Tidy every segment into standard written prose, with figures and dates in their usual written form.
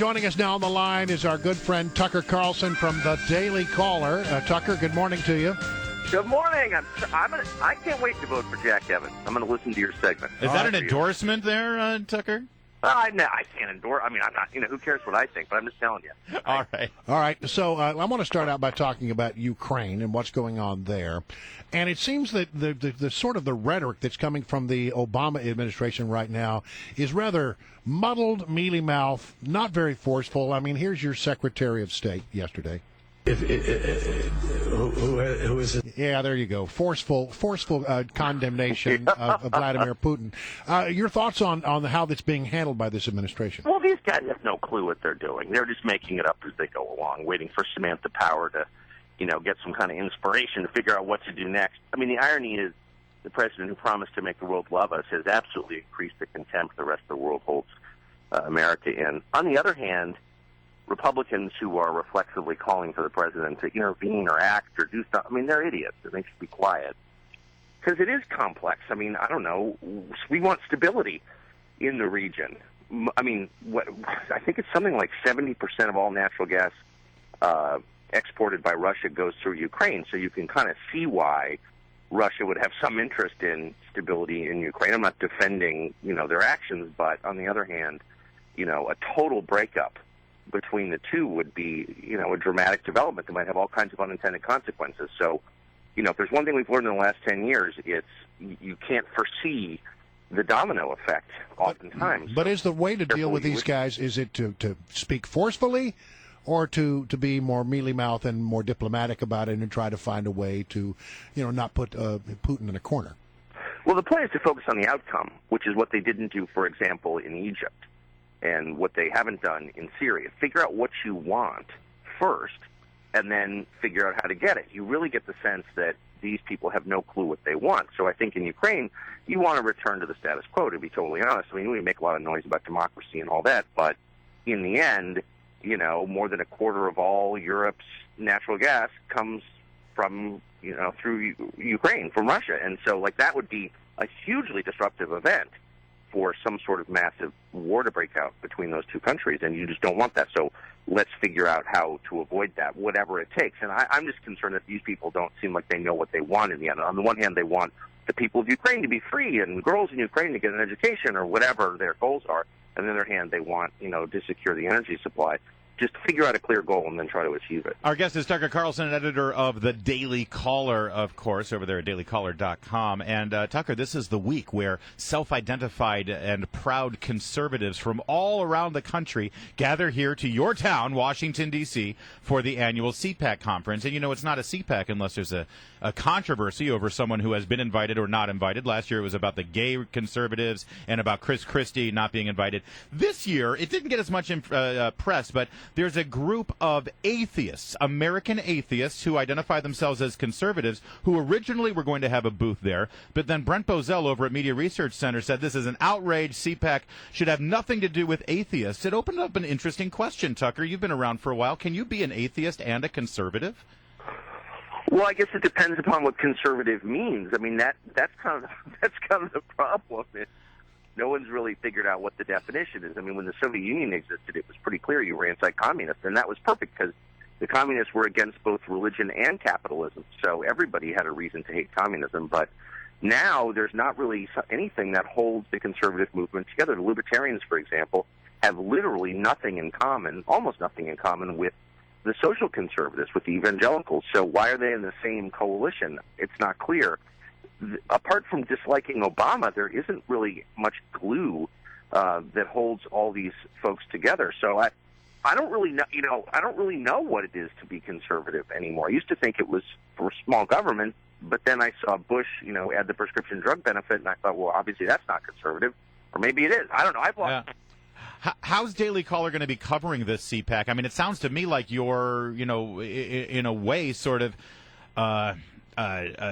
Joining us now on the line is our good friend Tucker Carlson from the Daily Caller. Tucker, good morning to you. Good morning. I can't wait to vote for Jack Evans. I'm going to listen to your segment. Is that an endorsement there, Tucker? I can't endorse. I mean, I'm not. Who cares what I think? But I'm just telling you. All right. So I want to start out by talking about Ukraine and what's going on there. And it seems that the sort of the rhetoric that's coming from the Obama administration right now is rather muddled, mealy-mouthed, not very forceful. I mean, here's your Secretary of State yesterday. Who is it? Yeah, there you go. Forceful condemnation of Vladimir Putin. Your thoughts on how that's being handled by this administration? Well, these guys have no clue what they're doing. They're just making it up as they go along, waiting for Samantha Power to, get some kind of inspiration to figure out what to do next. I mean, the irony is the president who promised to make the world love us has absolutely increased the contempt the rest of the world holds America in. On the other hand, Republicans who are reflexively calling for the president to intervene or act or do stuff, I mean, they're idiots, and they should be quiet. Because it is complex. I mean, I don't know. We want stability in the region. I mean, I think it's something like 70% of all natural gas exported by Russia goes through Ukraine, so you can kind of see why Russia would have some interest in stability in Ukraine. I'm not defending, their actions, but on the other hand, a total breakup between the two would be, a dramatic development that might have all kinds of unintended consequences. So, if there's one thing we've learned in the last 10 years, it's you can't foresee the domino effect oftentimes. But is the way to deal with these guys, is it to speak forcefully or to be more mealy-mouthed and more diplomatic about it and try to find a way to, not put Putin in a corner? Well, the point is to focus on the outcome, which is what they didn't do, for example, in Egypt. And what they haven't done in Syria. Figure out what you want first, and then figure out how to get it. You really get the sense that these people have no clue what they want. So I think in Ukraine, you want to return to the status quo, to be totally honest. I mean, we make a lot of noise about democracy and all that, but in the end, more than a quarter of all Europe's natural gas comes from, through Ukraine, from Russia. And so, that would be a hugely disruptive event for some sort of massive war to break out between those two countries, and you just don't want that. So let's figure out how to avoid that, whatever it takes. And I'm just concerned that these people don't seem like they know what they want in the end. On the one hand, they want the people of Ukraine to be free and girls in Ukraine to get an education or whatever their goals are. And on the other hand, they want, to secure the energy supply. Just figure out a clear goal and then try to achieve it. Our guest is Tucker Carlson, editor of the Daily Caller, of course, over there at dailycaller.com. And Tucker, this is the week where self-identified and proud conservatives from all around the country gather here to your town, Washington, D.C., for the annual CPAC conference. And, it's not a CPAC unless there's a controversy over someone who has been invited or not invited. Last year it was about the gay conservatives and about Chris Christie not being invited. This year, it didn't get as much press, but there's a group of atheists, American atheists, who identify themselves as conservatives, who originally were going to have a booth there. But then Brent Bozell over at Media Research Center said this is an outrage. CPAC should have nothing to do with atheists. It opened up an interesting question, Tucker. You've been around for a while. Can you be an atheist and a conservative? Well, I guess it depends upon what conservative means. I mean, that's kind of the problem. No one's really figured out what the definition is. I mean, when the Soviet Union existed, it was pretty clear you were anti-communist, and that was perfect because the communists were against both religion and capitalism, so everybody had a reason to hate communism. But now there's not really anything that holds the conservative movement together. The libertarians, for example, have literally nothing in common, almost nothing in common with the social conservatives, with the evangelicals. So why are they in the same coalition? It's not clear. Apart from disliking Obama, there isn't really much glue that holds all these folks together. So I don't really know. I don't really know what it is to be conservative anymore. I used to think it was for small government, but then I saw Bush, add the prescription drug benefit, and I thought, well, obviously that's not conservative, or maybe it is. I don't know. I've lost. Yeah. How's Daily Caller going to be covering this CPAC? I mean, it sounds to me like you're, in a way, sort of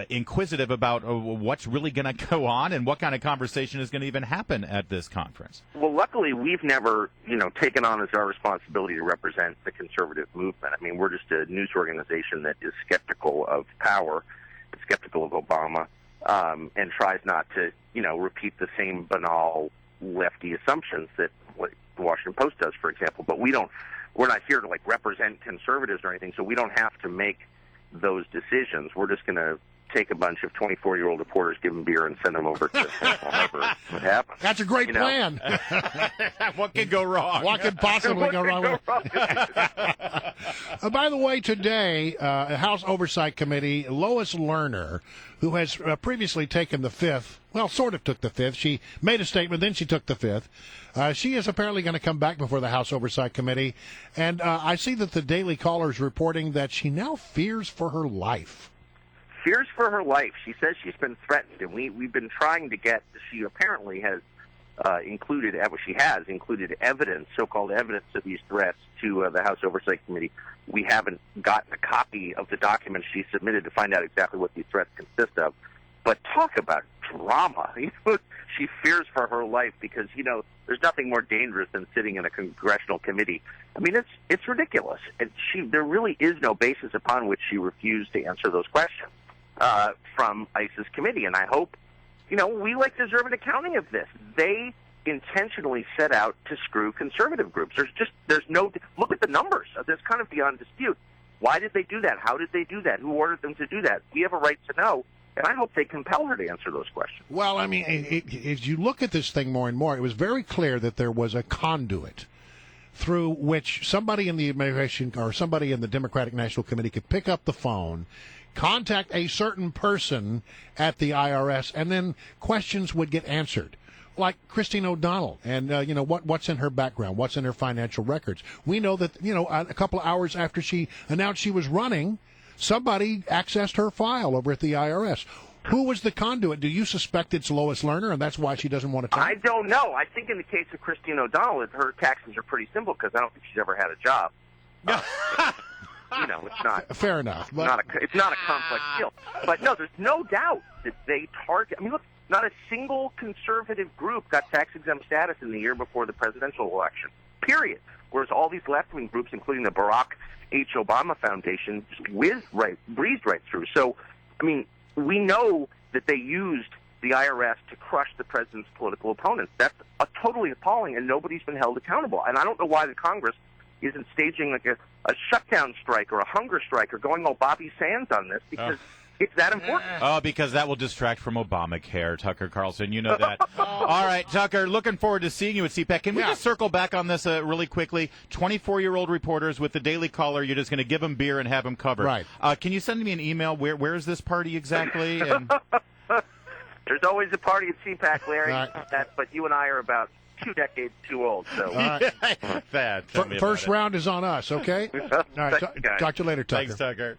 inquisitive about what's really going to go on and what kind of conversation is going to even happen at this conference. Well, luckily, we've never, taken on as our responsibility to represent the conservative movement. I mean, we're just a news organization that is skeptical of power, skeptical of Obama, and tries not to, repeat the same banal lefty assumptions that what the Washington Post does, for example. But we're not here to like represent conservatives or anything, so we don't have to make those decisions. We're just going to take a bunch of 24-year-old reporters, give them beer, and send them over to whatever what happens. That's a great plan. What could go wrong? What could possibly go wrong? By the way, today, House Oversight Committee, Lois Lerner, who has previously taken the fifth, well, sort of took the fifth. She made a statement, then she took the fifth. She is apparently going to come back before the House Oversight Committee. And I see that the Daily Caller is reporting that she now fears for her life. Fears for her life. She says she's been threatened, and we've been trying to get. She apparently has included evidence, so-called evidence of these threats to the House Oversight Committee. We haven't gotten a copy of the documents she submitted to find out exactly what these threats consist of. But talk about drama. She fears for her life because, there's nothing more dangerous than sitting in a congressional committee. I mean, it's ridiculous. And there really is no basis upon which she refused to answer those questions from ICE's committee. And I hope, we deserve an accounting of this. They intentionally set out to screw conservative groups. Look at the numbers. That's kind of beyond dispute. Why did they do that? How did they do that? Who ordered them to do that? We have a right to know. And I hope they compel her to answer those questions. Well, I mean, as you look at this thing more and more, it was very clear that there was a conduit through which somebody in the administration or somebody in the Democratic National Committee could pick up the phone, contact a certain person at the IRS, and then questions would get answered. Like Christine O'Donnell, and what's in her background, what's in her financial records. We know that a couple of hours after she announced she was running, somebody accessed her file over at the IRS. Who was the conduit? Do you suspect it's Lois Lerner, and that's why she doesn't want to talk? I don't know. I think in the case of Christine O'Donnell, her taxes are pretty simple because I don't think she's ever had a job. It's not fair enough. But it's not a complex deal. But no, there's no doubt that they target. I mean, look, not a single conservative group got tax-exempt status in the year before the presidential election, period. Whereas all these left-wing groups, including the Barack H. Obama Foundation, just breezed right through. So, I mean, we know that they used the IRS to crush the president's political opponents. That's totally appalling, and nobody's been held accountable. And I don't know why the Congress isn't staging like a shutdown strike or a hunger strike or going all Bobby Sands on this because it's that important. Oh, because that will distract from Obamacare, Tucker Carlson. You know that. All right, Tucker, looking forward to seeing you at CPAC. Can we just circle back on this really quickly? 24-year-old reporters with the Daily Caller, you're just going to give them beer and have them covered. Right. Can you send me an email? Where is this party exactly? And... There's always a party at CPAC, Larry. Right. But you and I are about 2 decades too old. So Bad. First round is on us, okay? All right, talk to you later, Tucker. Thanks, Tucker.